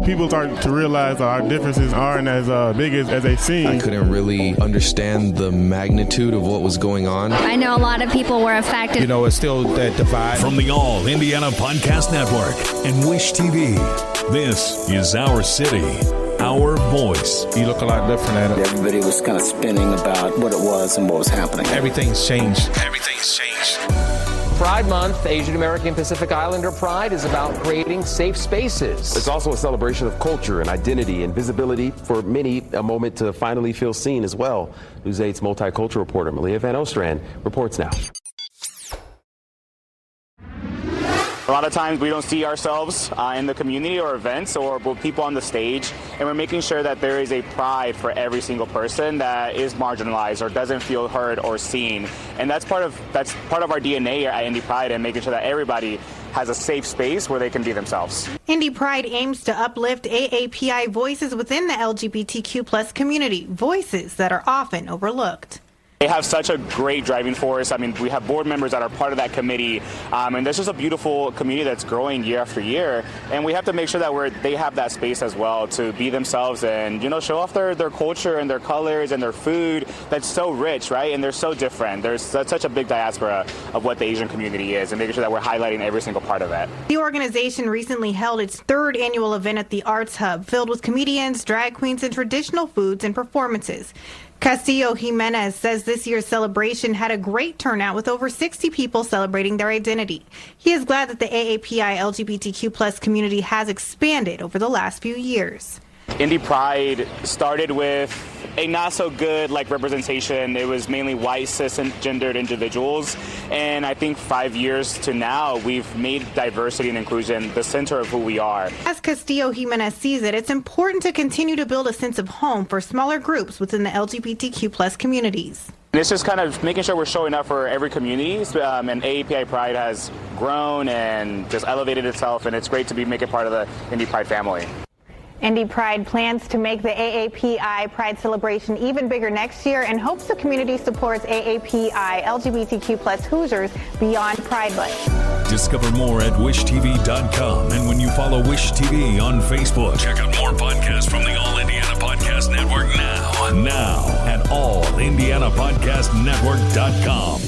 people start to realize our differences aren't as big as they seem. I couldn't really understand the magnitude of what was going on. I know a lot of people were affected. You know, it's still that divide. From the All Indiana Podcast Network and Wish TV, this is Our City, Our Voice. You look a lot different at it. Everybody was kind of spinning about what it was and what was happening. Everything's changed. Everything's changed. Pride Month, Asian American Pacific Islander Pride, is about creating safe spaces. It's also a celebration of culture and identity and visibility. For many, a moment to finally feel seen as well. News 8's multicultural reporter Malia Van Ostrand reports now. A lot of times we don't see ourselves in the community or events or with people on the stage, and we're making sure that there is a pride for every single person that is marginalized or doesn't feel heard or seen. And that's part of our DNA at Indy Pride, and making sure that everybody has a safe space where they can be themselves. Indy Pride aims to uplift AAPI voices within the LGBTQ plus community, voices that are often overlooked. They have such a great driving force. I mean, we have board members that are part of that committee, and there's just a beautiful community that's growing year after year. And we have to make sure that they have that space as well to be themselves and, you know, show off their culture and their colors and their food that's so rich, right? And they're so different. There's such a big diaspora of what the Asian community is, and making sure that we're highlighting every single part of it. The organization recently held its third annual event at the Arts Hub, filled with comedians, drag queens, and traditional foods and performances. Castillo Jimenez says this year's celebration had a great turnout with over 60 people celebrating their identity. He is glad that the AAPI LGBTQ plus community has expanded over the last few years. Indy Pride started with a not so good representation. It was mainly white cisgendered individuals, and I think 5 years to now we've made diversity and inclusion the center of who we are. As Castillo Jimenez sees it, it's important to continue to build a sense of home for smaller groups within the LGBTQ plus communities. And it's just kind of making sure we're showing up for every community, and AAPI Pride has grown and just elevated itself, and it's great to be making part of the Indy Pride family. Indy Pride plans to make the AAPI Pride celebration even bigger next year and hopes the community supports AAPI LGBTQ plus Hoosiers beyond Pride Month. Discover more at wishtv.com, and when you follow Wish TV on Facebook, check out more podcasts from the All Indiana Podcast Network now at allindianapodcastnetwork.com.